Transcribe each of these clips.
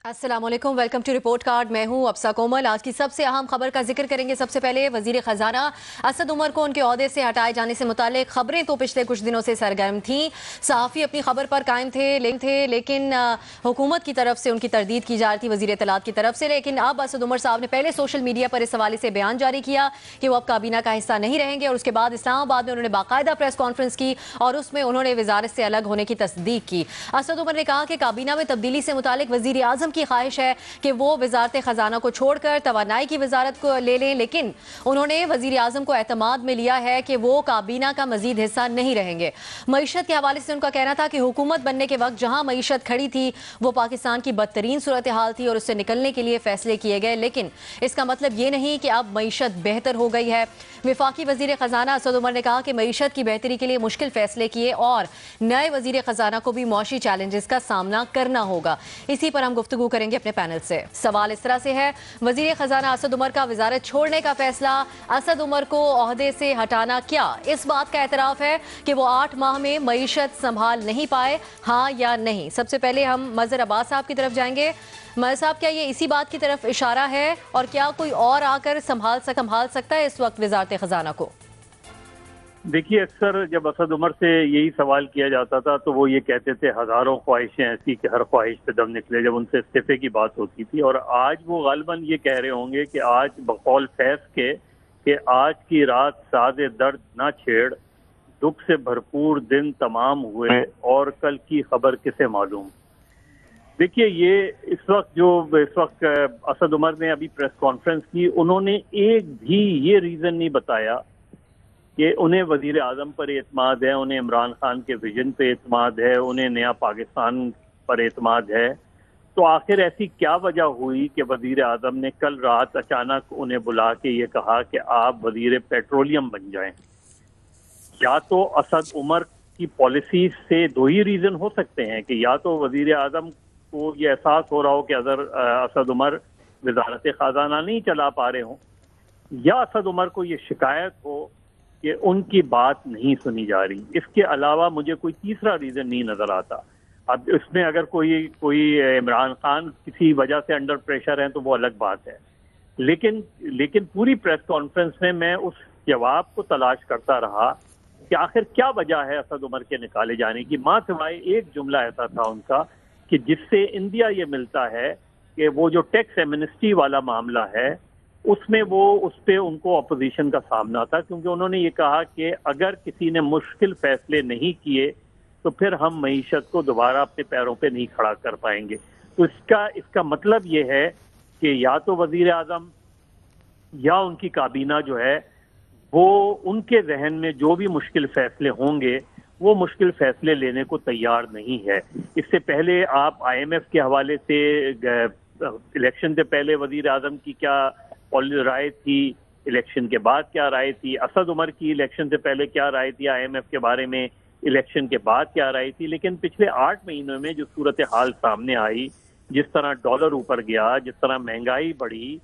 अस्सलाम वालेकुम, welcome to report card. मैं हूं अफसा कोमल। आज की सबसे अहम खबर का जिक्र करेंगे। सबसे पहले वजीर खजाना असद उमर को उनके ओहदे से हटाए जाने से मुतालिक खबरें तो पिछले कुछ दिनों से सरगर्म थीं। सहाफ़ी अपनी खबर पर कायम थे लेकिन हुकूमत की तरफ से उनकी तरदीद की जा रही थी, वजीर इत्तलात की तरफ से। लेकिन अब असद उमर साहब ने पहले सोशल मीडिया पर इस हवाले से बयान जारी किया कि वो अब काबीना का हिस्सा नहीं रहेंगे, और उसके बाद इस्लामाबाद में उन्होंने बाकायदा प्रेस कॉन्फ्रेंस की और उसमें उन्होंने वजारत से अलग होने की तस्दीक की। असद उमर ने कहा कि काबीना में तब्दीली से मुतालिक वजीर आजम की ख्वाहिश है कि वो वजारत खजाना को छोड़कर तवानाई की वजारत को ले लें, लेकिन उन्होंने वजीर आजम को एतमाद में लिया है कि वो काबीना का मजीद हिस्सा नहीं रहेंगे। मईशत के हवाले से उनका कहना था कि हुकूमत बनने के वक्त जहां मईशत खड़ी थी वो पाकिस्तान की बदतरीन सूरत हाल थी और उससे निकलने के लिए फैसले किए गए, लेकिन इसका मतलब ये नहीं कि अब मईशत बेहतर हो गई है। विफाकी वजीर खजाना असद उमर ने कहा कि मईशत की बेहतरी के लिए मुश्किल फैसले किए और नए वजीर खजाना को भी मौशी चैलेंजेस का सामना करना होगा। इसी पर हम गुफ्तगू करेंगे अपने पैनल से। सवाल इस तरह से है, वजीर खजाना असद उमर का वजारत छोड़ने का फैसला असद उमर को ओहदे से हटाना क्या इस बात का एतराफ है कि वो 8 माह में मईशत संभाल नहीं पाए, हाँ या नहीं? सबसे पहले हम मजहर अब्बास साहब की तरफ जाएंगे। मजहर साहब, क्या ये इसी बात की तरफ इशारा है और क्या कोई और आकर संभाल सकता है इस वक्त वजारत खजाना को? देखिए, अक्सर जब असद उमर से यही सवाल किया जाता था तो वो ये कहते थे हजारों ख्वाहिशें ऐसी कि हर ख्वाहिश पे दम निकले, जब उनसे इस्तीफे की बात होती थी। और आज वो गालिबन ये कह रहे होंगे कि आज बकौल फैज के कि आज की रात सादे दर्द ना छेड़, दुख से भरपूर दिन तमाम हुए और कल की खबर किसे मालूम। देखिए, ये इस वक्त असद उमर ने अभी प्रेस कॉन्फ्रेंस की, उन्होंने एक भी ये रीज़न नहीं बताया कि उन्हें वजीर आजम पर एतमाद है, उन्हें इमरान खान के विजन पर एतमाद है, उन्हें नया पाकिस्तान पर एतमाद है। तो आखिर ऐसी क्या वजह हुई कि वजीर आजम ने कल रात अचानक उन्हें बुला के ये कहा कि आप वजीर पेट्रोलियम बन जाएं? या तो असद उमर की पॉलिसी से दो ही रीज़न हो सकते हैं कि या तो वजीर आजम को ये एहसास हो रहा हो कि अगर असद उमर वजारत खजाना नहीं चला पा रहे हों, या असद उमर को ये शिकायत हो कि उनकी बात नहीं सुनी जा रही। इसके अलावा मुझे कोई तीसरा रीज़न नहीं नज़र आता। अब इसमें अगर कोई इमरान खान किसी वजह से अंडर प्रेशर है तो वो अलग बात है, लेकिन पूरी प्रेस कॉन्फ्रेंस में मैं उस जवाब को तलाश करता रहा कि आखिर क्या वजह है असद उमर के निकाले जाने की, मां सिवाय एक जुमला ऐसा था उनका कि जिससे इंडिया ये मिलता है कि वो जो टैक्स एमनेस्टी वाला मामला है उसमें उस पे उनको अपोजिशन का सामना था, क्योंकि उन्होंने ये कहा कि अगर किसी ने मुश्किल फैसले नहीं किए तो फिर हम मईशत को दोबारा अपने पैरों पे नहीं खड़ा कर पाएंगे। तो इसका मतलब ये है कि या तो वजीर आजम या उनकी काबीना जो है वो उनके जहन में जो भी मुश्किल फैसले होंगे वो मुश्किल फैसले लेने को तैयार नहीं है। इससे पहले आप IMF के हवाले से इलेक्शन से पहले वजीर आजम की क्या राय थी, इलेक्शन के बाद क्या राय थी, असद उमर की इलेक्शन से पहले क्या राय थी IMF के बारे में, इलेक्शन के बाद क्या राय थी। लेकिन पिछले 8 महीनों में जो सूरत हाल सामने आई, जिस तरह डॉलर ऊपर गया, जिस तरह महंगाई बढ़ी,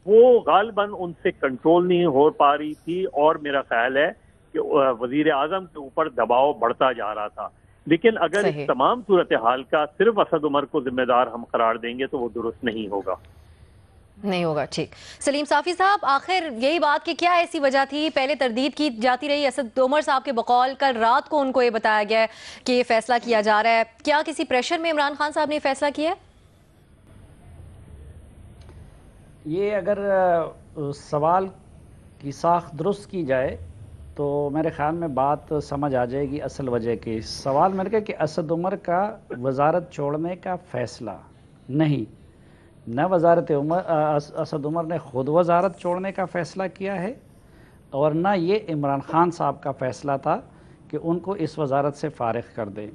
वो गालिबन उनसे कंट्रोल नहीं हो पा रही थी और मेरा ख्याल है कि वजीर आजम के ऊपर दबाव बढ़ता जा रहा था। लेकिन अगर इस तमाम सूरत हाल का सिर्फ असद उमर को जिम्मेदार हम करार देंगे तो वो दुरुस्त नहीं होगा। ठीक। सलीम साफी साहब, आखिर यही बात कि क्या ऐसी वजह थी? पहले तरदीद की जाती रही असद उमर साहब के बकौल, कल रात को उनको ये बताया गया है कि ये फैसला किया जा रहा है। क्या किसी प्रेशर में इमरान खान साहब ने फैसला किया? ये अगर सवाल की साख दुरुस्त की जाए तो मेरे ख्याल में बात समझ आ जाएगी असल वजह की। सवाल मेरे का कि असद उमर का वजारत छोड़ने का फैसला नहीं, न वजारत असद उमर ने ख़ुद वजारत छोड़ने का फ़ैसला किया है और न ये इमरान खान साहब का फ़ैसला था कि उनको इस वजारत से फ़ारिग कर दें।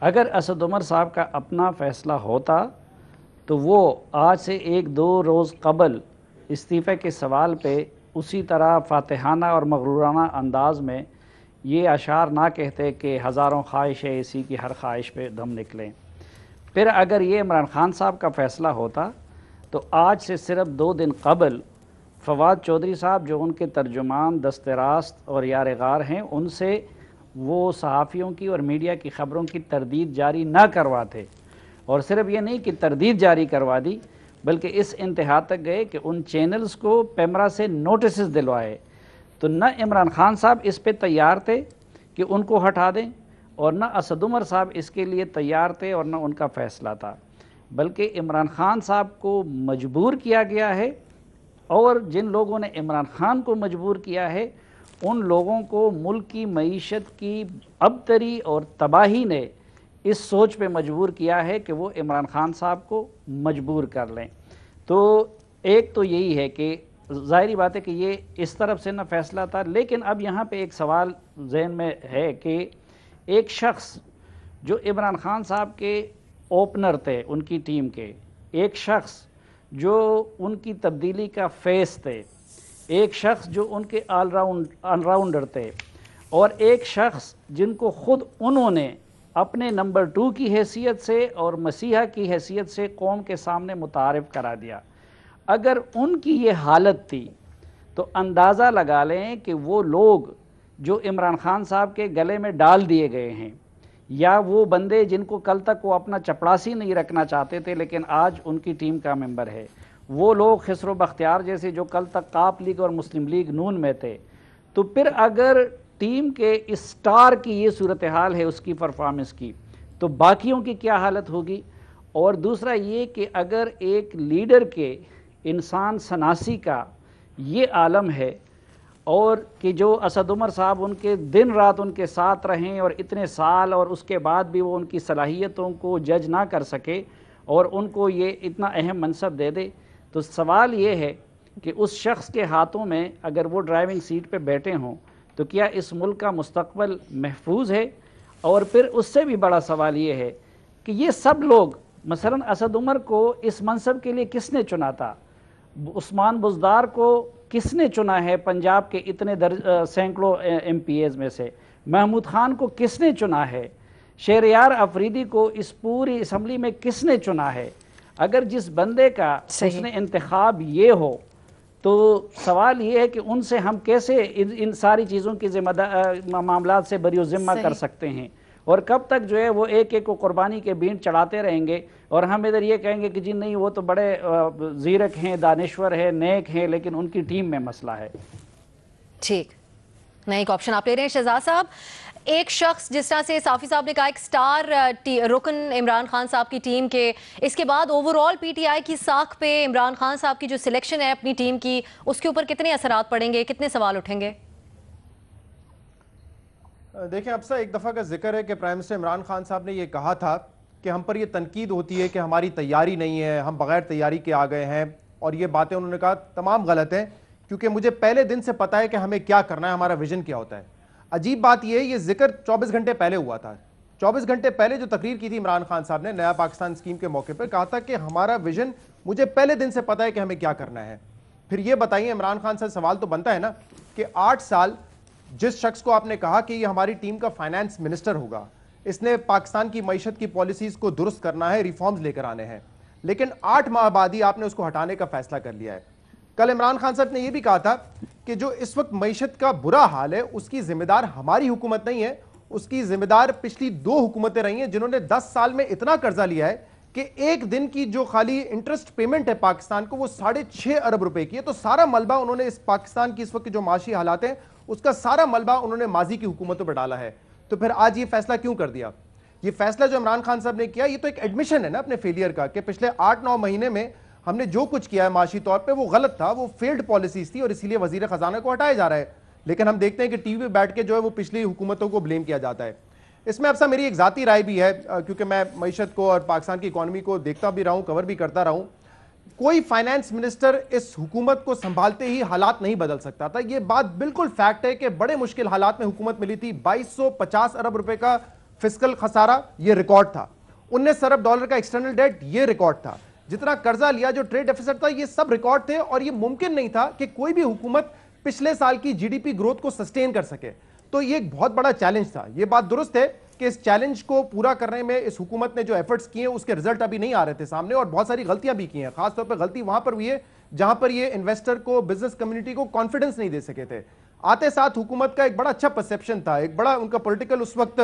अगर असद उमर साहब का अपना फ़ैसला होता तो वो आज से 1-2 रोज़ कबल इस्तीफ़े के सवाल पे उसी तरह फ़ातिहाना और मगरूराना अंदाज़ में ये अशार ना कहते कि हज़ारों ख्वाहिशें इसी की हर ख्वाहिश पे दम निकलें। फिर अगर ये इमरान खान साहब का फ़ैसला होता तो आज से सिर्फ 2 दिन कबल फवाद चौधरी साहब जो उनके तर्जुमान दस्तरास्त और यार गार हैं, उनसे वो सहाफ़ियों की और मीडिया की ख़बरों की तरदीद जारी ना करवाते اور صرف یہ نہیں کہ تردید جاری کروا دی بلکہ اس انتہا تک گئے کہ ان چینلز کو پیمرا سے نوٹسز دلوائے. تو نہ عمران خان صاحب اس پہ تیار تھے کہ ان کو ہٹا دیں اور نہ اسد عمر صاحب اس کے لیے تیار تھے اور نہ ان کا فیصلہ تھا، بلکہ عمران خان صاحب کو مجبور کیا گیا ہے. اور جن لوگوں نے عمران خان کو مجبور کیا ہے ان لوگوں کو ملک کی معیشت کی ابتری اور تباہی نے اس سوچ پہ مجبور کیا ہے کہ وہ عمران خان صاحب کو مجبور کر لیں. تو ایک تو یہی ہے کہ ظاہری بات ہے کہ یہ اس طرف سے نہ فیصلہ تھا. لیکن اب یہاں پہ ایک سوال ذہن میں ہے کہ ایک شخص جو عمران خان صاحب کے اوپنر تھے ان کی ٹیم کے، ایک شخص جو ان کی تبدیلی کا فیس تھے، ایک شخص جو ان کے آل راؤنڈر تھے، اور ایک شخص جن کو خود انہوں نے اپنے نمبر 2 کی حیثیت سے اور مسیحا کی حیثیت سے قوم کے سامنے متعارف کرا دیا، اگر ان کی یہ حالت تھی تو اندازہ لگا لیں کہ وہ لوگ جو عمران خان صاحب کے گلے میں ڈال دیے گئے ہیں، یا وہ بندے جن کو کل تک وہ اپنا چپڑاسی نہیں رکھنا چاہتے تھے لیکن آج ان کی ٹیم کا ممبر ہے، وہ لوگ خسرو بختیار جیسے جو کل تک قاپ لیگ اور مسلم لیگ نون میں تھے، تو پھر اگر ٹیم کے اسٹار کی یہ صورتحال ہے اس کی پرفارمنس کی، تو باقیوں کی کیا حالت ہوگی؟ اور دوسرا یہ کہ اگر ایک لیڈر کے انسان شناسی کا یہ عالم ہے، اور کہ جو اسد عمر صاحب ان کے دن رات ان کے ساتھ رہیں اور اتنے سال، اور اس کے بعد بھی وہ ان کی صلاحیتوں کو جج نہ کر سکے اور ان کو یہ اتنا اہم منصب دے دے، تو سوال یہ ہے کہ اس شخص کے ہاتھوں میں اگر وہ ڈرائیونگ سیٹ پہ بیٹھے ہوں تو کیا اس ملک کا مستقبل محفوظ ہے؟ اور پھر اس سے بھی بڑا سوال یہ ہے کہ یہ سب لوگ، مثلا اسد عمر کو اس منصب کے لیے کس نے چنا تھا؟ عثمان بزدار کو کس نے چنا ہے پنجاب کے اتنے سینکڑوں ایم پی ایز میں سے؟ محمود خان کو کس نے چنا ہے؟ شہریار افریدی کو اس پوری اسمبلی میں کس نے چنا ہے؟ اگر جس بندے کا حسن انتخاب یہ ہو تو سوال یہ ہے کہ ان سے ہم کیسے ان ساری چیزوں کی معاملات سے بری و ذمہ کر سکتے ہیں؟ اور کب تک جو ہے وہ ایک ایک کو قربانی کے بینٹ چڑھاتے رہیں گے اور ہم ادھر یہ کہیں گے کہ جی نہیں وہ تو بڑے زیرک ہیں، دانشور ہیں، نیک ہیں، لیکن ان کی ٹیم میں مسئلہ ہے. ٹھیک، نیا ایک آپشن آپ لے رہے ہیں شہزاد صاحب. ایک شخص جس طرح سے صافی صاحب نے کہا ایک سٹار رکن عمران خان صاحب کی ٹیم کے، اس کے بعد اوورآل پی ٹی آئی کی ساکھ پہ عمران خان صاحب کی جو سلیکشن ہے اپنی ٹیم کی، اس کے اوپر کتنے اثرات پڑیں گے، کتنے سوال اٹھیں گے؟ دیکھیں افسا، ایک دفعہ کا ذکر ہے کہ پرائم منسٹر عمران خان صاحب نے یہ کہا تھا کہ ہم پر یہ تنقید ہوتی ہے کہ ہماری تیاری نہیں ہے، ہم بغیر تیاری کے آ گئے ہیں، اور یہ باتیں انہوں نے کہا تمام غلط ہیں کیونکہ مجھے پہلے دن سے پتا ہے کہ ہمیں کیا کرنا ہے، ہمارا ویژن کیا ہوتا ہے. عجیب بات یہ ذکر 24 گھنٹے پہلے ہوا تھا. 24 گھنٹے پہلے جو تقریر کی تھی عمران خان صاحب نے نیا پاکستان اسکیم کے موقع پر، کہا تھا کہ ہمارا ویژن مجھے پہلے دن سے پتا ہے کہ ہمیں کیا کرنا ہے. پھر یہ بتائیے عمران خان صاحب، سوال تو بنتا ہے نا کہ 8 سال جس شخص کو آپ نے کہا کہ یہ ہماری ٹیم کا فائنانس منسٹر ہوگا، اس نے پاکستان کی معیشت کی پالیسیز کو درست کرنا ہے، ریفارمز لے کر آنے ہیں، لیکن 8 ماہ بعد ہی آپ نے اس کو ہٹانے کا فیصلہ کر لیا ہے. کل عمران خان صاحب نے یہ بھی کہا تھا کہ جو اس وقت معیشت کا برا حال ہے اس کی ذمہ دار ہماری حکومت نہیں ہے، اس کی ذمہ دار پچھلی 2 حکومتیں رہی ہیں جنہوں نے 10 سال میں اتنا قرضہ لیا ہے کہ ایک دن کی جو خالی انٹرسٹ پیمنٹ ہے پاکستان کو وہ 6.5 ارب روپے کی ہے. تو سارا ملبہ انہوں نے اس پاکستان کی اس وقت جو معاشی حالات ہیں اس کا سارا ملبہ انہوں نے ماضی کی حکومتوں پہ ڈالا ہے. تو پھر آج یہ فیصلہ کیوں کر دیا؟ یہ فیصلہ جو عمران خان صاحب نے کیا یہ تو ایک ایڈمیشن ہے نا اپنے فیلئر کا، کہ پچھلے 8-9 مہینے میں ہم نے جو کچھ کیا ہے معاشی طور پہ وہ غلط تھا، وہ فیلڈ پالیسیز تھی اور اسی لیے وزیر خزانہ کو ہٹایا جا رہا ہے. لیکن ہم دیکھتے ہیں کہ ٹی وی پہ بیٹھ کے جو ہے وہ پچھلی حکومتوں کو بلیم کیا جاتا ہے. اس میں اب میری ایک ذاتی رائے بھی ہے کیونکہ میں معیشت کو اور پاکستان کی اکانومی کو دیکھتا بھی رہا ہوں، کور بھی کرتا رہا ہوں. کوئی فائنانس منسٹر اس حکومت کو سنبھالتے ہی حالات نہیں بدل سکتا تھا. یہ بات بالکل فیکٹ ہے کہ بڑے مشکل حالات میں حکومت ملی تھی. 2250 ارب روپے کا فسکل خسارہ یہ ریکارڈ تھا، 19 ارب ڈالر کا ایکسٹرنل ڈیٹ یہ ریکارڈ تھا، جتنا قرضہ لیا، جو ٹریڈ ڈیفیسٹ تھا، یہ سب ریکارڈ تھے. اور یہ ممکن نہیں تھا کہ کوئی بھی حکومت پچھلے سال کی جی ڈی پی گروتھ کو سسٹین کر سکے. تو یہ ایک بہت بڑا چیلنج تھا. یہ بات درست ہے کہ اس چیلنج کو پورا کرنے میں اس حکومت نے جو ایفرٹس کیے ہیں اس کے رزلٹ ابھی نہیں آ رہے تھے سامنے، اور بہت ساری غلطیاں بھی کی ہیں. خاص طور پہ غلطی وہاں پر ہوئی ہے جہاں پر یہ انویسٹر کو، بزنس کمیونٹی کو کانفیڈنس نہیں دے سکے تھے. آتے ساتھ حکومت کا ایک بڑا اچھا پرسیپشن تھا، ایک بڑا ان کا پولیٹیکل اس وقت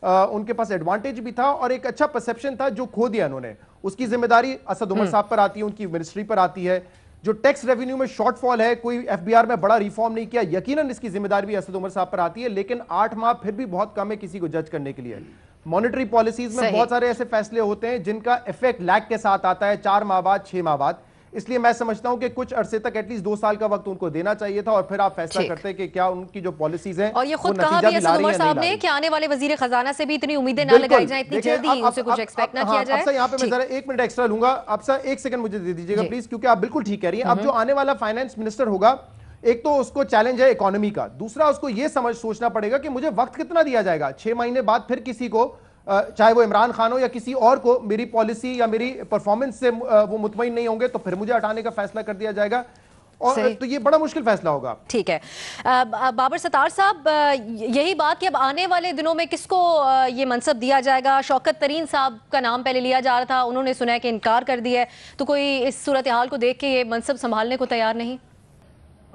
उनके पास एडवांटेज भी था और एक अच्छा परसेप्शन था जो खो दिया उन्होंने। उसकी जिम्मेदारी असद उमर साहब पर आती है, उनकी मिनिस्ट्री पर आती है। जो टैक्स रेवेन्यू में शॉर्टफॉल है, कोई एफबीआर में बड़ा रिफॉर्म नहीं किया, यकीनन इसकी जिम्मेदारी भी असद उमर साहब पर आती है, लेकिन 8 माह फिर भी बहुत कम है किसी को जज करने के लिए। मॉनेटरी पॉलिसीज में बहुत सारे ऐसे फैसले होते हैं जिनका इफेक्ट लैग के साथ आता है 4 माह बाद, 6 माह बाद। इसलिए मैं समझता हूं कि कुछ अरसे तक एटलीस्ट 2 साल का वक्त उनको देना चाहिए था और फिर आप फैसला करते हैं कि क्या उनकी जो पॉलिसीज हैं और ये खुद कहा भी असद उमर साहब ने कि आने वाले वजीर खजाना से भी इतनी उम्मीदें ना लगाई जाए, इतनी जल्दी उनसे कुछ एक्सपेक्ट ना किया जाए। यहाँ पे मैं जरा 1 मिनट एक्स्ट्रा लूंगा, आप सर 1 सेकंड मुझे दे दीजिएगा प्लीज, क्योंकि आप बिल्कुल ठीक कह रही हैं। अब जो आने वाला फाइनेंस मिनिस्टर होगा, एक तो उसको चैलेंज है इकोनॉमी का, दूसरा उसको ये सोचना पड़ेगा कि मुझे वक्त कितना दिया जाएगा। 6 महीने बाद फिर किसी को, चाहे वो इमरान खान हो या किसी और को, मेरी पॉलिसी या मेरी परफॉर्मेंस से वो मुतमईन नहीं होंगे तो फिर मुझे हटाने का फैसला कर दिया जाएगा, और तो ये बड़ा मुश्किल फैसला होगा। ठीक है बाबर सत्तार साहब, यही बात कि अब आने वाले दिनों में किसको ये मनसब दिया जाएगा। शौकत तरीन साहब का नाम पहले लिया जा रहा था, उन्होंने सुना है कि इनकार कर दिया है, तो कोई इस सूरत हाल को देख के ये मनसब संभालने को तैयार नहीं?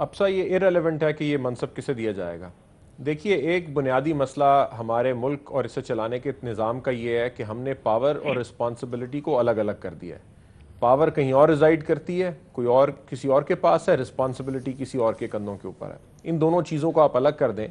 अब सा ये इररिलेवेंट है कि ये मनसब किसे दिया जाएगा। देखिए, एक बुनियादी मसला हमारे मुल्क और इसे चलाने के निज़ाम का ये है कि हमने पावर और रिस्पॉन्सिबिलिटी को अलग अलग कर दिया है। पावर कहीं और रिजाइड करती है, कोई और किसी और के पास है, रिस्पॉन्सिबिलिटी किसी और के कंधों के ऊपर है। इन दोनों चीज़ों को आप अलग कर दें।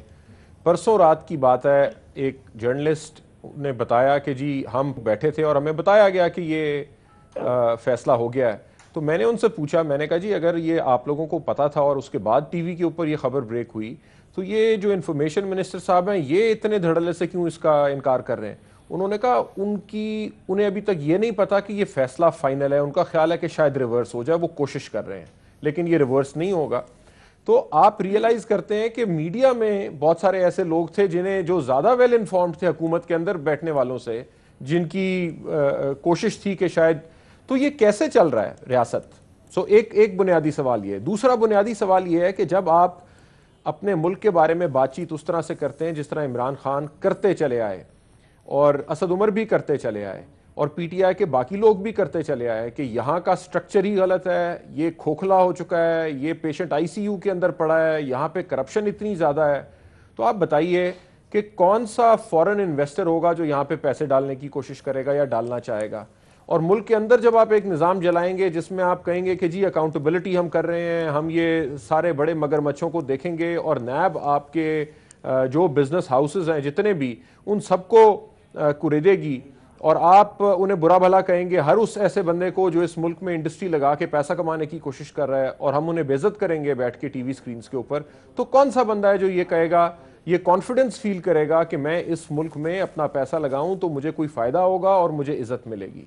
परसों रात की बात है, एक जर्नलिस्ट ने बताया कि जी हम बैठे थे और हमें बताया गया कि ये फैसला हो गया है। तो मैंने उनसे पूछा, मैंने कहा जी अगर ये आप लोगों को पता था और उसके बाद टीवी के ऊपर ये खबर ब्रेक हुई, तो ये जो इन्फॉर्मेशन मिनिस्टर साहब हैं ये इतने धड़ल्ले से क्यों इसका इनकार कर रहे हैं? उन्होंने कहा उन्हें अभी तक ये नहीं पता कि ये फैसला फाइनल है, उनका ख्याल है कि शायद रिवर्स हो जाए, वो कोशिश कर रहे हैं, लेकिन ये रिवर्स नहीं होगा। तो आप रियलाइज करते हैं कि मीडिया में बहुत सारे ऐसे लोग थे जिन्हें, जो ज़्यादा वेल इन्फॉर्म्ड थे हुकूमत के अंदर बैठने वालों से, जिनकी कोशिश थी कि शायद, तो ये कैसे चल रहा है रियासत? सो एक बुनियादी सवाल ये है। दूसरा बुनियादी सवाल ये है कि जब आप अपने मुल्क के बारे में बातचीत उस तरह से करते हैं जिस तरह इमरान खान करते चले आए और असद उमर भी करते चले आए और पीटीआई के बाकी लोग भी करते चले आए कि यहाँ का स्ट्रक्चर ही गलत है, ये खोखला हो चुका है, ये पेशेंट आईसीयू के अंदर पड़ा है, यहाँ पे करप्शन इतनी ज़्यादा है, तो आप बताइए कि कौन सा फॉरेन इन्वेस्टर होगा जो यहाँ पे पैसे डालने की कोशिश करेगा या डालना चाहेगा? और मुल्क के अंदर जब आप एक निज़ाम जलाएंगे जिसमें आप कहेंगे कि जी अकाउंटेबिलिटी हम कर रहे हैं, हम ये सारे बड़े मगरमच्छों को देखेंगे, और नैब आपके जो बिजनेस हाउसेज हैं जितने भी, उन सबको कुरेदेगी, और आप उन्हें बुरा भला कहेंगे हर उस ऐसे बंदे को जो इस मुल्क में इंडस्ट्री लगा के पैसा कमाने की कोशिश कर रहा है, और हम उन्हें बेइज्जत करेंगे बैठ के टीवी स्क्रीन के ऊपर, तो कौन सा बंदा है जो ये कहेगा, ये कॉन्फिडेंस फील करेगा कि मैं इस मुल्क में अपना पैसा लगाऊं तो मुझे कोई फ़ायदा होगा और मुझे इज्जत मिलेगी?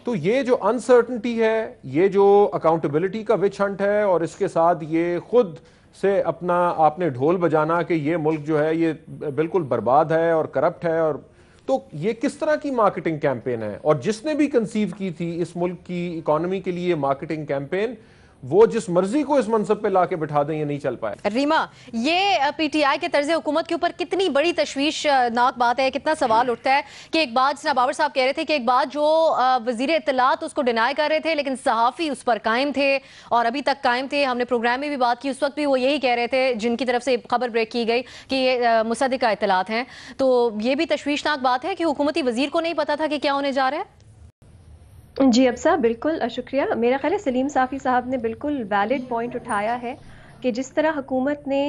तो ये जो अनसर्टनिटी है, ये जो अकाउंटेबिलिटी का विच हंट है, और इसके साथ ये खुद से अपना आपने ढोल बजाना कि ये मुल्क जो है ये बिल्कुल बर्बाद है और करप्ट है, और तो ये किस तरह की मार्केटिंग कैंपेन है? और जिसने भी कंसीव की थी इस मुल्क की इकोनॉमी के लिए मार्केटिंग कैंपेन, वो जिस मर्जी को इस मनसब पे लाके बिठा दें, ये नहीं चल पाए। रीमा, ये पीटीआई के तर्ज हुकूमत के ऊपर कितनी बड़ी तशवीशनाक बात है, कितना सवाल उठता है कि एक बात जिस बाबर साहब कह रहे थे कि एक बात जो वजीर इत्तलात उसको डिनाई कर रहे थे, लेकिन सहाफ़ी उस पर कायम थे और अभी तक कायम थे। हमने प्रोग्राम में भी बात की, उस वक्त भी वो यही कह रहे थे जिनकी तरफ से खबर ब्रेक की गई कि ये मुसद्दिका इत्तलात हैं। तो ये भी तशवीशनाक बात है कि हुकूमती वजीर को नहीं पता था कि क्या होने जा रहा है। जी अब साहब बिल्कुल शुक्रिया। मेरा ख्याल है सलीम साफ़ी साहब ने बिल्कुल वैलिड पॉइंट उठाया है कि जिस तरह हुकूमत ने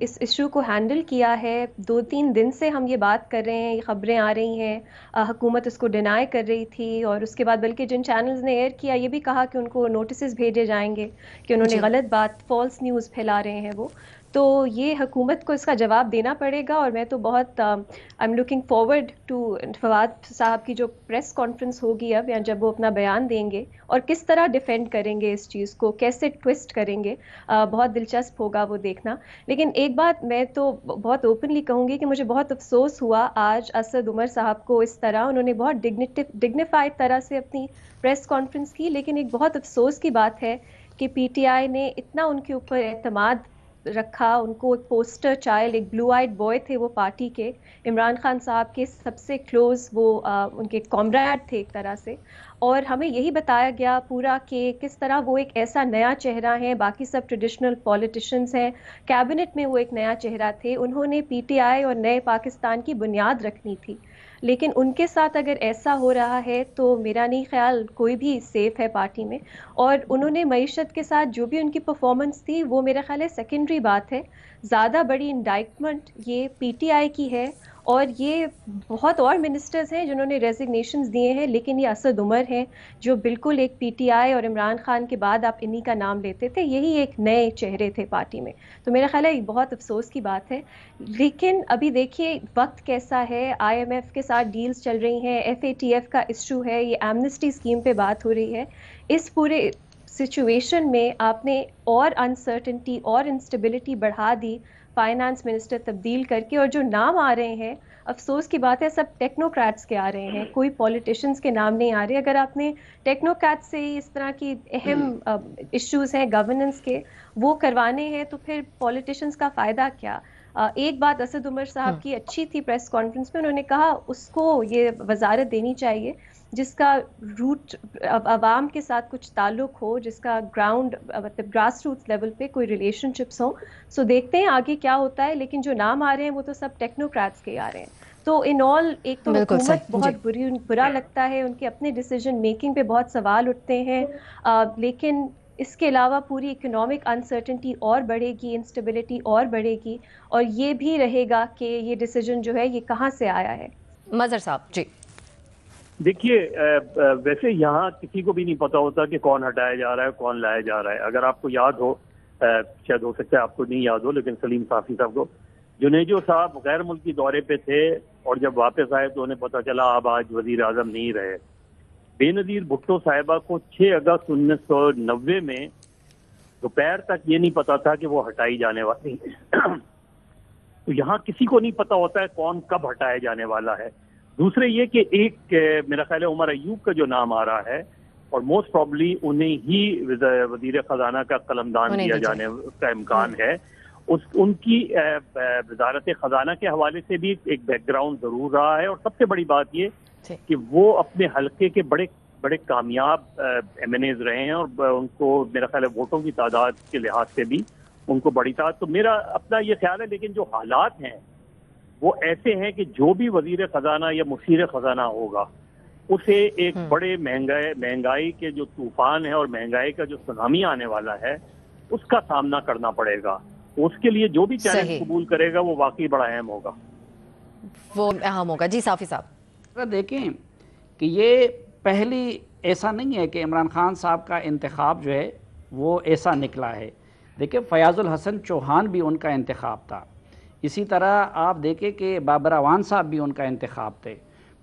इस इशू को हैंडल किया है, 2-3 दिन से हम ये बात कर रहे हैं, ये ख़बरें आ रही हैं, हुकूमत इसको डिनाई कर रही थी, और उसके बाद बल्कि जिन चैनल्स ने एयर किया ये भी कहा कि उनको नोटिस भेजे जाएंगे कि उन्होंने गलत बात, फॉल्स न्यूज़ फैला रहे हैं वो। तो ये हुकूमत को इसका जवाब देना पड़ेगा, और मैं तो बहुत I am looking forward to Fawad साहब की जो प्रेस कॉन्फ्रेंस होगी अब, या जब वो अपना बयान देंगे और किस तरह डिफेंड करेंगे इस चीज़ को, कैसे ट्विस्ट करेंगे, बहुत दिलचस्प होगा वो देखना। लेकिन एक बात मैं तो बहुत ओपनली कहूँगी कि मुझे बहुत अफसोस हुआ आज असद उमर साहब को, इस तरह उन्होंने बहुत डिग्निफाइड तरह से अपनी प्रेस कॉन्फ्रेंस की, लेकिन एक बहुत अफसोस की बात है कि पीटीआई ने इतना उनके ऊपर एतमाद रखा, उनको एक पोस्टर चाइल्ड, एक ब्लू आइड बॉय थे वो पार्टी के, इमरान खान साहब के सबसे क्लोज वो उनके कॉमरेड थे एक तरह से, और हमें यही बताया गया पूरा कि किस तरह वो एक ऐसा नया चेहरा है, बाकी सब ट्रेडिशनल पॉलिटिशियंस हैं, कैबिनेट में वो एक नया चेहरा थे, उन्होंने पीटीआई और नए पाकिस्तान की बुनियाद रखनी थी। لیکن ان کے ساتھ اگر ایسا ہو رہا ہے تو میرا نہیں خیال کوئی بھی سیف ہے پارٹی میں. اور انہوں نے معیشت کے ساتھ جو بھی ان کی پرفارمنس تھی وہ میرا خیال ہے سیکنڈری بات ہے. زیادہ بڑی انڈائٹمنٹ یہ پی ٹی آئی کی ہے، اور یہ بہت اور منسٹرز ہیں جنہوں نے ریزگنیشنز دیے ہیں، لیکن یہ اسد عمر ہیں جو بالکل ایک پی ٹی آئی اور عمران خان کے بعد آپ انہی کا نام لیتے تھے، یہی ایک نئے چہرے تھے پارٹی میں. تو میرا خیال ہے یہ بہت افسوس کی بات ہے. لیکن ابھی دیکھیے وقت کیسا ہے، آئی ایم ایف کے ساتھ ڈیلز چل رہی ہیں، ایف اے ٹی ایف کا ایشو ہے، یہ ایمنسٹی اسکیم پہ بات ہو رہی ہے. اس پورے سچویشن میں آپ نے اور انسرٹنٹی اور انسٹیبلٹی بڑھا دی فائنانس منسٹر تبدیل کر کے، اور جو نام آ رہے ہیں افسوس کی بات ہے سب ٹیکنوکریٹس کے آ رہے ہیں، کوئی پولیٹیشنز کے نام نہیں آ رہے. اگر آپ نے ٹیکنوکریٹ سے اس طرح کی اہم ایشوز ہیں گورننس کے وہ کروانے ہیں تو پھر پولیٹیشنز کا فائدہ کیا؟ ایک بات اسد عمر صاحب کی اچھی تھی پریس کانفرنس میں، انہوں نے کہا اس کو یہ وزارت دینی چاہیے جس کا روٹ عوام کے ساتھ کچھ تعلق ہو، جس کا گراؤنڈ مطلب گراس روٹس لیول پہ کوئی ریلیشن شپس ہوں. سو دیکھتے ہیں آگے کیا ہوتا ہے، لیکن جو نام آ رہے ہیں وہ تو سب ٹیکنوکریٹس کے آ رہے ہیں. تو ان آل ایک تو بالکل حکومت صحیح، بہت برا لگتا ہے، ان کے اپنے ڈیسیجن میکنگ پہ بہت سوال اٹھتے ہیں، لیکن اس کے علاوہ پوری اکنامک انسرٹنٹی اور بڑھے گی، انسٹیبلٹی اور بڑھے گی، اور یہ بھی رہے گا کہ یہ ڈیسیجن جو ہے یہ کہاں سے آیا ہے. مظہر صاحب جی. دیکھیے ویسے یہاں کسی کو بھی نہیں پتا ہوتا کہ کون ہٹایا جا رہا ہے کون لایا جا رہا ہے. اگر آپ کو یاد ہو، شاید ہو سکتا ہے آپ کو نہیں یاد ہو، لیکن سلیم صافی صاحب کو، جنیجو صاحب غیر ملکی دورے پہ تھے اور جب واپس آئے تو انہیں پتا چلا آپ آج وزیر اعظم نہیں رہے. بے نظیر بھٹو صاحبہ کو 6 اگست 1990 میں دوپہر تک یہ نہیں پتا تھا کہ وہ ہٹائی جانے والی ہے. تو یہاں کسی کو نہیں پتا ہوتا ہے کون کب ہٹایا جانے والا ہے. دوسرے یہ کہ ایک میرا خیال ہے عمر ایوب کا جو نام آ رہا ہے، اور موسٹ پرابلی انہیں ہی وزیر خزانہ کا قلمدان دیا جانے کا امکان ہے. ان کی وزارت خزانہ کے حوالے سے بھی ایک بیک گراؤنڈ ضرور رہا ہے، اور سب سے بڑی بات یہ کہ وہ اپنے حلقے کے بڑے کامیاب ایم این ایز رہے ہیں، اور ان کو میرا خیال ہے ووٹوں کی تعداد کے لحاظ سے بھی ان کو بڑی تعداد. تو میرا اپنا یہ خیال ہے، لیکن جو حالات ہیں وہ ایسے ہیں کہ جو بھی وزیر خزانہ یا مشیر خزانہ ہوگا اسے ایک بڑے مہنگائی کے جو طوفان ہے اور مہنگائی کا جو سونامی آنے والا ہے اس کا سامنا کرنا پڑے گا. اس کے لیے جو بھی چیلنج قبول کرے گا وہ واقعی بڑا اہم ہوگا، وہ اہم ہوگا. جی صافی صاحب دیکھیں کہ یہ پہلی ایسا نہیں ہے کہ عمران خان صاحب کا انتخاب جو ہے وہ ایسا نکلا ہے. دیکھیں فیاض الحسن چوہان بھی ان کا انتخاب تھا، اسی طرح آپ دیکھیں کہ بابر اعوان صاحب بھی ان کا انتخاب تھے،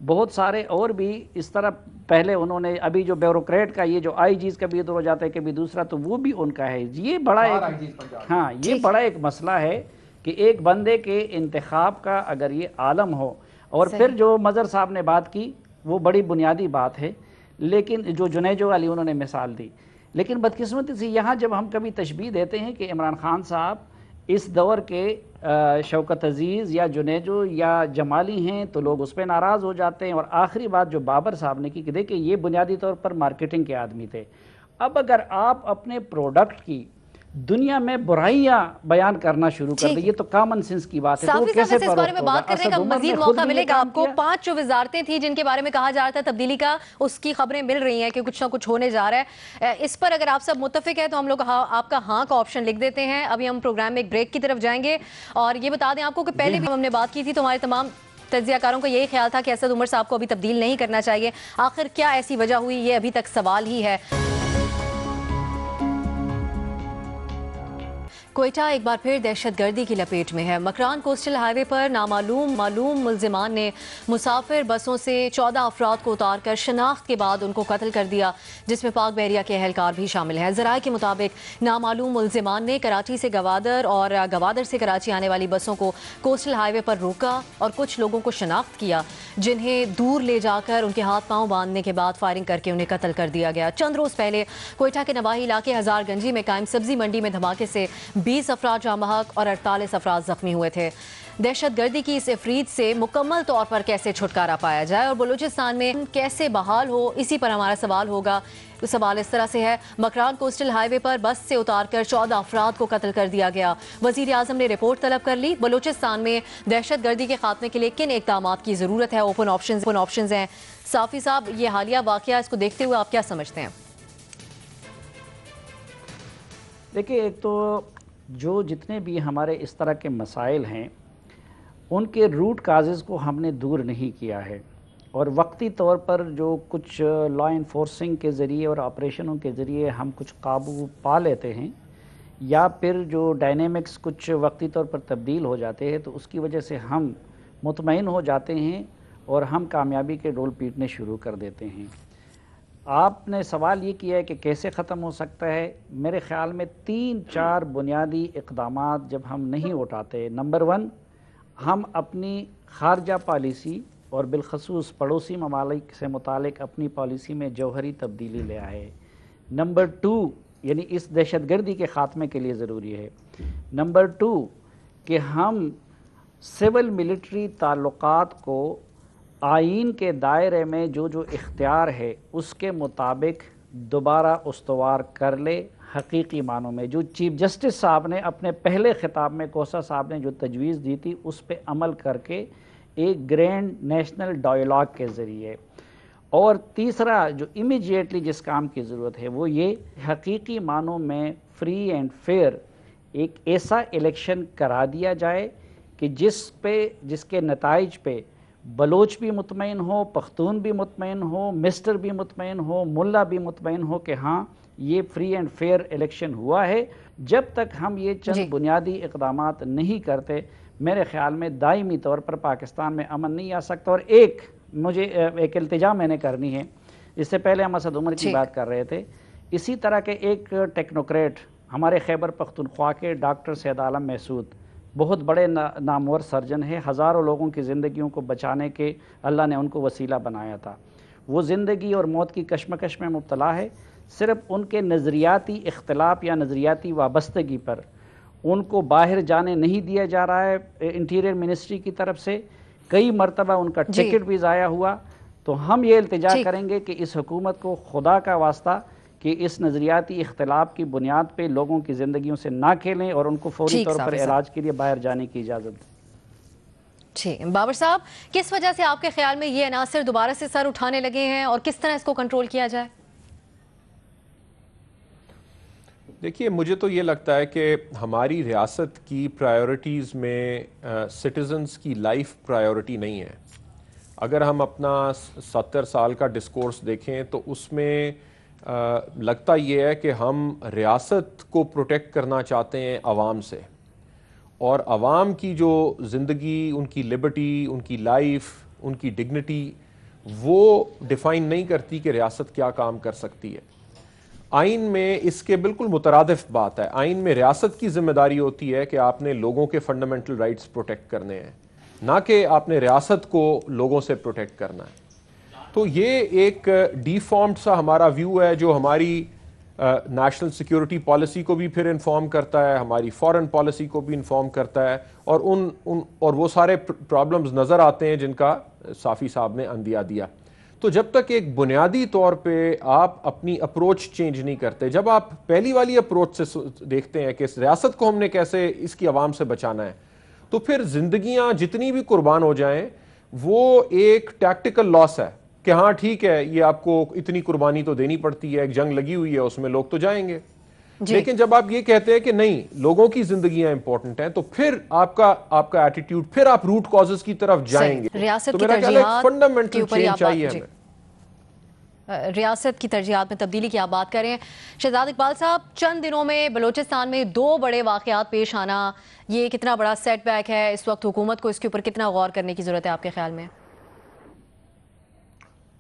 بہت سارے اور بھی اس طرح پہلے انہوں نے. ابھی جو بیوروکریٹ کا یہ جو آئی جیز کبھی ادھر ہو جاتا ہے کبھی دوسرا، تو وہ بھی ان کا ہے. یہ بڑا یہ بڑا ایک مسئلہ ہے کہ ایک بندے کے انتخاب کا اگر یہ عالم ہو. اور پھر جو مظہر صاحب نے بات کی وہ بڑی بنیادی بات ہے، لیکن جو جنیجو والی انہوں نے مثال دی. لیکن بدقسمتی سے یہاں جب ہم کبھی تشبیہ دیتے ہیں کہ عمران خان صاحب اس دور کے شوکت عزیز یا جنیجو یا جمالی ہیں تو لوگ اس پہ ناراض ہو جاتے ہیں. اور آخری بات جو بابر صاحب نے کی کہ دیکھیں یہ بنیادی طور پر مارکیٹنگ کے آدمی تھے. اب اگر آپ اپنے پروڈکٹ کی دنیا میں برائیاں بیان کرنا شروع کر دیں، یہ تو کامن سینس کی بات ہے. صافی صاحب اس بارے میں بات کرنے کا مزید موقع ملے گا آپ کو. 5 جو وزارتیں تھیں جن کے بارے میں کہا جا رہا تھا تبدیلی کا، اس کی خبریں مل رہی ہیں کہ کچھ نہ کچھ ہونے جا رہا ہے. اس پر اگر آپ سب متفق ہیں تو ہم لوگ آپ کا ہاں کا آپشن لکھ دیتے ہیں. ابھی ہم پروگرام میں ایک بریک کی طرف جائیں گے، اور یہ بتا دیں آپ کو کہ پہلے بھی ہم نے بات کی تھی تو ہمارے تمام تجزیہ کاروں کا یہی خیال تھا کہ اسد عمر صاحب کو ابھی تبدیل نہیں کرنا چاہیے. آخر کیا ایسی وجہ ہوئی، یہ ابھی تک سوال ہی ہے. کوئٹہ ایک بار پھر دہشت گردی کی لپیٹ میں ہے. مکران کوسٹل ہائی وے پر معلوم ملزمان نے مسافر بسوں سے 14 افراد کو اتار کر شناخت کے بعد ان کو قتل کر دیا، جس میں پاک بحریہ کے اہلکار بھی شامل ہیں. ذرائع کے مطابق نامعلوم ملزمان نے کراچی سے گوادر اور گوادر سے کراچی آنے والی بسوں کو کوسٹل ہائی وے پر روکا اور کچھ لوگوں کو شناخت کیا، جنہیں دور لے جا کر ان کے ہاتھ پاؤں باندھنے کے بعد فائرنگ کر کے انہیں قتل کر دیا گیا. چند روز پہلے کوئٹہ کے نواحی علاقے ہزار گنجی میں قائم سبزی منڈی میں دھماکے سے 20 افراد جاں بحق اور 48 افراد زخمی ہوئے تھے. दहशत गर्दी की इस इफरीत से मुकम्मल तौर पर कैसे छुटकारा पाया जाए और बलूचिस्तान में कैसे बहाल हो, इसी पर हमारा सवाल होगा। सवाल इस तरह से है, मकरान कोस्टल हाईवे पर बस से उतारकर 14 अफराद को कत्ल कर दिया गया। वजीर आजम ने रिपोर्ट तलब कर ली। बलूचिस्तान में दहशत गर्दी के खात्मे के लिए किन इकदामात की जरूरत है? ओपन ऑप्शंस हैं। साफी साहब, ये हालिया वाकया, इसको देखते हुए आप क्या समझते हैं? देखिए, एक तो जो जितने भी हमारे इस तरह के मसाइल हैं उनके रूट काजेज़ को हमने दूर नहीं किया है, और वक्ती तौर पर जो कुछ लॉ इन्फोर्सिंग के ज़रिए और ऑपरेशनों के ज़रिए हम कुछ काबू पा लेते हैं, या फिर जो डायनेमिक्स कुछ वक्ती तौर पर तब्दील हो जाते हैं, तो उसकी वजह से हम मुतमईन हो जाते हैं और हम कामयाबी के डोल पीटने शुरू कर देते हैं। आपने सवाल ये किया है कि कैसे ख़त्म हो सकता है। मेरे ख़्याल में 3-4 बुनियादी इक़दामात जब हम नहीं उठाते। नंबर 1, हम अपनी ख़ारजा पॉलिसी और बिलखसूस पड़ोसी ममालिक से मुतालिक अपनी पॉलिसी में जौहरी तब्दीली ले आए। नंबर 2, यानी इस दहशतगर्दी के ख़ात्मे के लिए ज़रूरी है। नंबर 2 कि हम सिविल मिलिट्री ताल्लुकात को आइन के दायरे में जो जो इख्तियार है उसके मुताबिक दोबारा उस्तवार कर ले। हकीकी मानों में जो चीफ जस्टिस साहब ने अपने पहले खिताब में कोसा साहब ने जो तजवीज़ दी थी उस पे अमल करके एक ग्रैंड नेशनल डायलॉग के ज़रिए। और तीसरा जो इमीडिएटली जिस काम की ज़रूरत है वो ये हकीकी मानों में फ्री एंड फेयर एक ऐसा इलेक्शन करा दिया जाए कि जिसके नताइज पे बलोच भी मुतमईन हो, पख्तून भी मुतमईन हो, मिस्टर भी मुतमईन हो, मुल्ला भी मुतमईन हो कि हाँ ये फ्री एंड फेयर इलेक्शन हुआ है। जब तक हम ये चंद बुनियादी इक़दामात नहीं करते, मेरे ख़्याल में दायमी तौर पर पाकिस्तान में अमन नहीं आ सकता। और मुझे एक इल्तिजा मैंने करनी है। इससे पहले हम असद उमर की बात कर रहे थे, इसी तरह के एक टेक्नोक्रेट हमारे खैबर पख्तूनख्वा के डॉक्टर सैयद आलम महसूद, बहुत बड़े नामवर सर्जन है, हज़ारों लोगों की ज़िंदगियों को बचाने के अल्लाह ने उनको वसीला बनाया था। वो ज़िंदगी और मौत की कशमकश में मुब्तला है। सिर्फ उनके नज़रियाती इख्तलाफ या नज़रियाती वाबस्तगी पर उनको बाहर जाने नहीं दिया जा रहा है इंटीरियर मिनिस्ट्री की तरफ से। कई मरतबा उनका टिकट भी ज़ाया हुआ। तो हम ये इल्तिजा करेंगे कि इस हुकूमत को खुदा का वास्ता कि इस नज़रियाती इख्तलाफ की बुनियाद पे लोगों की ज़िंदगियों से ना खेलें और उनको फौरी तौर पर इलाज के लिए बाहर जाने की इजाज़त दें। ठीक, बाबर साहब, किस वजह से आपके ख्याल में ये अनासर दोबारा से सर उठाने लगे हैं और किस तरह इसको कंट्रोल किया जाए? देखिए, मुझे तो ये लगता है कि हमारी रियासत की प्रायोरिटीज़ में सिटीज़न्स की लाइफ प्रायोरिटी नहीं है। अगर हम अपना 70 साल का डिस्कोर्स देखें तो उसमें लगता ये है कि हम रियासत को प्रोटेक्ट करना चाहते हैं आवाम से, और आवाम की जो ज़िंदगी, उनकी लिबर्टी, उनकी लाइफ, उनकी डिग्निटी वो डिफ़ाइन नहीं करती कि रियासत क्या काम कर सकती है। आइन में इसके बिल्कुल मुतरादिफ बात है। आइन में रियासत की जिम्मेदारी होती है कि आपने लोगों के फंडामेंटल राइट्स प्रोटेक्ट करने हैं, ना कि आपने रियासत को लोगों से प्रोटेक्ट करना है। तो ये एक डिफॉर्म्ड सा हमारा व्यू है जो हमारी नेशनल सिक्योरिटी पॉलिसी को भी फिर इन्फॉर्म करता है, हमारी फॉरेन पॉलिसी को भी इन्फॉर्म करता है, और और वो सारे प्रॉब्लम्स नज़र आते हैं जिनका साफ़ी साहब ने अंदिया दिया। तो जब तक एक बुनियादी तौर पे आप अपनी अप्रोच चेंज नहीं करते, जब आप पहली वाली अप्रोच से देखते हैं कि इस रियासत को हमने कैसे इसकी आवाम से बचाना है, तो फिर जिंदगियां जितनी भी कुर्बान हो जाएं वो एक टैक्टिकल लॉस है कि हाँ ठीक है, ये आपको इतनी कुर्बानी तो देनी पड़ती है, एक जंग लगी हुई है, उसमें लोग तो जाएंगे। लेकिन जब आप ये कहते हैं कि नहीं, लोगों की जिंदगियां इंपॉर्टेंट हैं, तो फिर आपका एटीट्यूड, फिर आप रूट कॉजेस की तरफ जाएंगे। रियासत तो मेरा ख्याल है फंडामेंटल चेंज चाहिए हमें। रियासत की तरजीहात में तब्दीली की आप बात करें, शहजाद इकबाल साहब, चंद दिनों में बलोचिस्तान में 2 बड़े वाकयात पेश आना, ये कितना बड़ा सेटबैक है? इस वक्त हुकूमत को इसके ऊपर कितना गौर करने की जरूरत है आपके ख्याल में?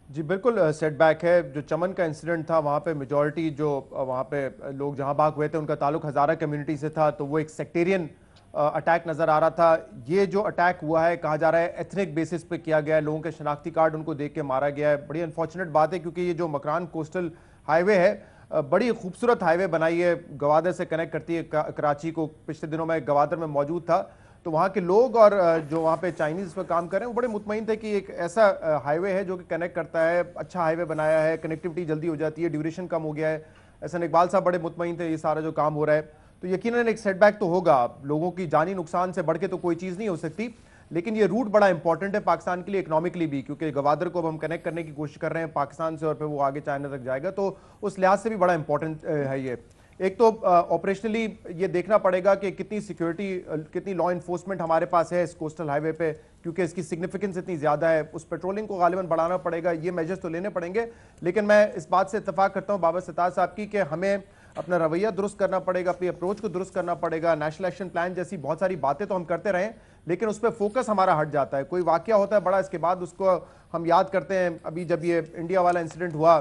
जी बिल्कुल सेटबैक है। जो चमन का इंसिडेंट था, वहाँ पे मेजॉरिटी जो वहाँ पे लोग जहाँ भाग हुए थे उनका ताल्लुक हज़ारा कम्युनिटी से था, तो वो एक सेक्टेरियन अटैक नज़र आ रहा था। ये जो अटैक हुआ है, कहा जा रहा है एथनिक बेसिस पे किया गया है, लोगों के शनाख्ती कार्ड उनको देख के मारा गया है। बड़ी अनफॉर्चुनेट बात है क्योंकि ये जो मकरान कोस्टल हाईवे है, बड़ी खूबसूरत हाईवे बनाई है, गवादर से कनेक्ट करती है कराची को। पिछले दिनों में गवादर में मौजूद था تو وہاں کے لوگ اور جو وہاں پہ چائنیز پہ کام کر رہے ہیں وہ بڑے مطمئن تھے کہ ایک ایسا ہائی وے ہے جو کہ کنیکٹ کرتا ہے، اچھا ہائی وے بنایا ہے، کنیکٹیوٹی جلدی ہو جاتی ہے، ڈیوریشن کم ہو گیا ہے. احسن اقبال صاحب بڑے مطمئن تھے یہ سارا جو کام ہو رہا ہے. تو یقیناً ایک سیٹ بیک تو ہوگا، لوگوں کی جانی نقصان سے بڑھ کے تو کوئی چیز نہیں ہو سکتی، لیکن یہ روٹ بڑا امپورٹنٹ ہے پاکستان کے لیے اکنامکلی بھی، کیونکہ گوادر کو اب ہم کنیکٹ کرنے کی کوشش کر رہے ہیں پاکستان سے اور پھر وہ آگے چائنا تک جائے گا، تو اس لحاظ سے بھی بڑا امپورٹنٹ ہے یہ. ایک تو آپریشنلی یہ دیکھنا پڑے گا کہ کتنی سیکیورٹی، کتنی لا انفورسمنٹ ہمارے پاس ہے اس کوسٹل ہائی وے پہ، کیونکہ اس کی سگنیفیکنس اتنی زیادہ ہے. اس پیٹرولنگ کو غالباً بڑھانا پڑے گا، یہ میجرز تو لینے پڑیں گے. لیکن میں اس بات سے اتفاق کرتا ہوں بابر ستار صاحب کی کہ ہمیں اپنا رویہ درست کرنا پڑے گا، اپنی اپروچ کو درست کرنا پڑے گا. نیشنل ایکشن پلان جیسی بہت ساری باتیں تو ہم کرتے رہیں، لیکن اس پہ فوکس ہمارا ہٹ جاتا ہے. کوئی واقعہ ہوتا ہے بڑا، اس کے بعد اس کو ہم یاد کرتے ہیں. ابھی جب یہ انڈیا والا انسیڈنٹ ہوا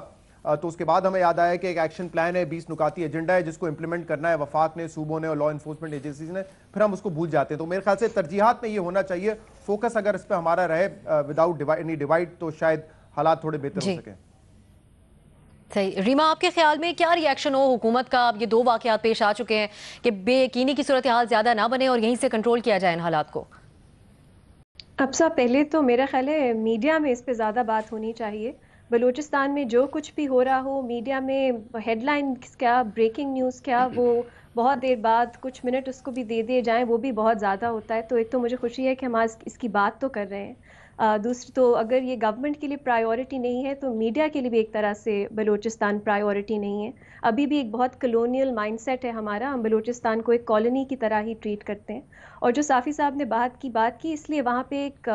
تو اس کے بعد ہمیں یاد آیا کہ ایک ایکشن پلان ہے، 20 نکاتی ایجنڈا ہے جس کو امپلیمنٹ کرنا ہے وفاق نے، صوبوں نے اور لا انفورسمنٹ ایجنسیز نے، پھر ہم اس کو بھول جاتے ہیں. تو میرے خیال سے ترجیحات میں یہ ہونا چاہیے فوکس، اگر اس پہ ہمارا رہے وداؤٹ اینی ڈیوائڈ تو شاید حالات تھوڑے بہتر ہو سکیں. صحیح. ریما، آپ کے خیال میں کیا ری ایکشن ہو حکومت کا؟ اب یہ 2 واقعات پیش آ چکے ہیں کہ بے یقینی کی صورتحال زیادہ نہ بنے اور یہیں سے کنٹرول کیا جائے ان حالات کو. اب صاحب پہلے تو میرا خیال ہے میڈیا میں اس پہ زیادہ بات ہونی چاہیے. بلوچستان میں جو کچھ بھی ہو رہا ہو میڈیا میں، ہیڈ لائن کیا، بریکنگ نیوز کیا، وہ بہت دیر بعد کچھ منٹ اس کو بھی دے دیے جائیں، وہ بھی بہت زیادہ ہوتا ہے. تو ایک تو مجھے خوشی ہے کہ ہم آج اس کی بات تو کر رہے ہیں. دوسری تو اگر یہ گورنمنٹ کے لیے پرائیورٹی نہیں ہے تو میڈیا کے لیے بھی ایک طرح سے بلوچستان پرائیورٹی نہیں ہے. ابھی بھی ایک بہت کلونیل مائنڈ سیٹ ہے ہمارا، ہم بلوچستان کو ایک کالونی کی طرح ہی ٹریٹ کرتے ہیں. اور جو صافی صاحب نے بات کی اس لیے وہاں پہ ایک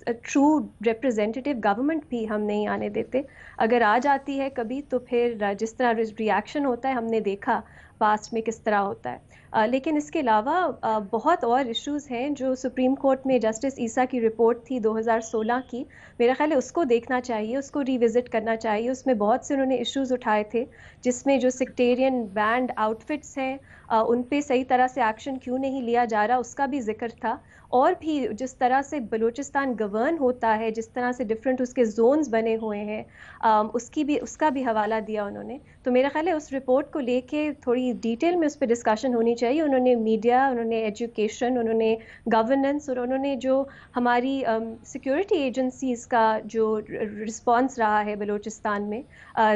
ٹرو ریپرزینٹیو گورنمنٹ بھی ہم نہیں آنے دیتے. اگر آ جاتی ہے کبھی تو پھر جس طرح ری ایکشن ہوتا ہے ہم نے دیکھا پاسٹ میں کس طرح ہوتا ہے. لیکن اس کے علاوہ بہت اور ایشوز ہیں جو سپریم کورٹ میں جسٹس عیسیٰ کی رپورٹ تھی 2016 کی، میرا خیال ہے اس کو دیکھنا چاہیے، اس کو ری وزٹ کرنا چاہیے. اس میں بہت سے انہوں نے ایشوز اٹھائے تھے جس میں جو سیکٹیرین بینڈ آؤٹ فٹس ہیں ان پہ صحیح طرح سے ایکشن کیوں نہیں لیا جا رہا، اس کا بھی ذکر تھا. اور بھی جس طرح سے بلوچستان گورن ہوتا ہے، جس طرح سے ڈفرینٹ اس کے زونز بنے ہوئے ہیں، اس کا بھی حوالہ دیا انہوں نے. تو میرا خیال ہے اس رپورٹ کو لے کے تھوڑی ڈیٹیل میں اس پہ ڈسکشن ہونی چاہیے. انہوں نے میڈیا، انہوں نے ایجوکیشن، انہوں نے گورننس اور انہوں نے جو ہماری سیکیورٹی ایجنسیز کا جو رسپانس رہا ہے بلوچستان میں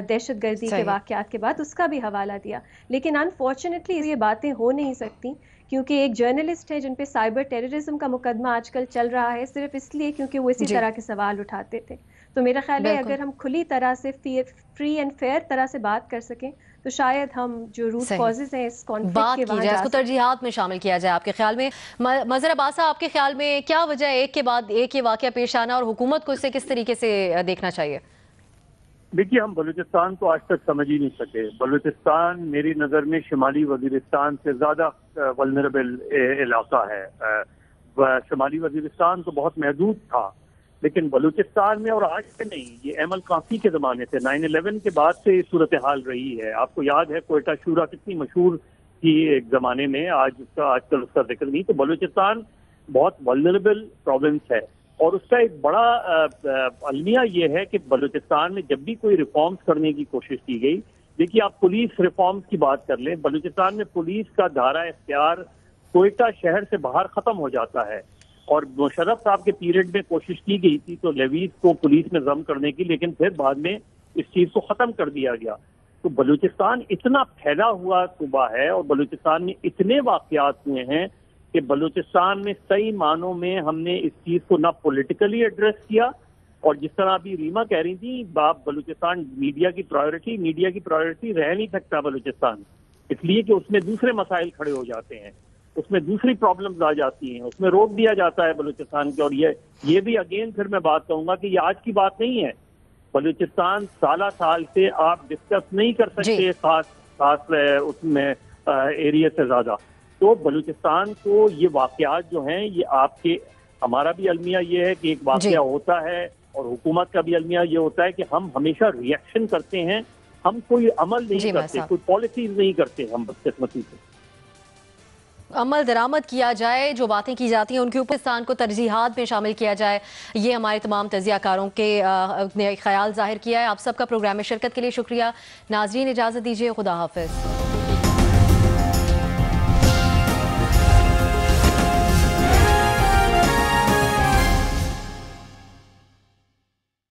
دہشت گردی کے واقعات کے بعد، اس کا بھی حوالہ دیا. لیکن انفارچونیٹلی یہ باتیں ہو نہیں سکتی کیونکہ ایک جرنلسٹ ہے جن پہ سائبر ٹیررزم کا مقدمہ آج کل چل رہا ہے، صرف اس لیے کیونکہ وہ اسی طرح کے سوال اٹھاتے تھے. تو میرا خیال ہے اگر ہم کھلی طرح سے فری اینڈ فیئر طرح سے بات کر سکیں تو شاید ہم جو روٹ کازز ہیں اس کانفلکٹ کے وہاں جا سکیں. اس کو ترجیحات میں شامل کیا جائے آپ کے خیال میں. مظہر عباس، آپ کے خیال میں کیا وجہ ہے ایک کے بعد ایک یہ واقعہ پیش آنا اور حکومت کو اسے کس طریقے سے دیکھنا چاہیے؟ دیکھیے، ہم بلوچستان کو آج تک سمجھ ہی نہیں سکے. بلوچستان میری نظر میں شمالی وزیرستان سے زیادہ ولنریبل علاقہ ہے. شمالی وزیرستان تو بہت محدود تھا، لیکن بلوچستان میں، اور آج سے نہیں، یہ ایمل کافی کے زمانے سے 9/11 کے بعد سے یہ صورتحال رہی ہے. آپ کو یاد ہے کوئٹہ شورا کتنی مشہور تھی ایک زمانے میں، آج کل اس کا ذکر نہیں. تو بلوچستان بہت ولنریبل پروونس ہے، اور اس کا ایک بڑا المیہ یہ ہے کہ بلوچستان میں جب بھی کوئی ریفارمز کرنے کی کوشش کی گئی، دیکھیے آپ پولیس ریفارمز کی بات کر لیں، بلوچستان میں پولیس کا دائرہ اختیار کوئٹہ شہر سے باہر ختم ہو جاتا ہے. اور مشرف صاحب کے پیریڈ میں کوشش کی گئی تھی تو لیویز کو پولیس میں ضم کرنے کی، لیکن پھر بعد میں اس چیز کو ختم کر دیا گیا. تو بلوچستان اتنا پھیلا ہوا صوبہ ہے اور بلوچستان میں اتنے واقعات ہوئے ہیں کہ بلوچستان میں صحیح معنوں میں ہم نے اس چیز کو نہ پولیٹیکلی ایڈریس کیا، اور جس طرح ابھی ریما کہہ رہی تھی بلوچستان میڈیا کی پرائیورٹی رہ نہیں سکتا بلوچستان، اس لیے کہ اس میں دوسرے مسائل کھڑے ہو جاتے ہیں، اس میں دوسری پرابلمز آ جاتی ہیں، اس میں روک دیا جاتا ہے بلوچستان کے. اور یہ بھی اگین پھر میں بات کہوں گا کہ یہ آج کی بات نہیں ہے. بلوچستان سالہ سال سے آپ ڈسکس نہیں کر سکتے خاص اس میں ایریا سے زیادہ. تو بلوچستان کو یہ واقعات جو ہیں یہ آپ کے، ہمارا بھی المیہ یہ ہے کہ ایک واقعہ ہوتا ہے اور حکومت کا بھی المیہ یہ ہوتا ہے کہ ہم ہمیشہ ری ایکشن کرتے ہیں، ہم کوئی عمل نہیں کرتے، کوئی پالیسیز نہیں کرتے. ہم بدقسمتی سے عمل درآمد کیا جائے، جو باتیں کی جاتی ہیں ان کے اوپر پاکستان کو ترجیحات میں شامل کیا جائے، یہ ہمارے تمام تجزیہ کاروں کے نے خیال ظاہر کیا ہے. آپ سب کا پروگرام میں شرکت کے لیے شکریہ. ناظرین اجازت دیجیے، خدا حافظ.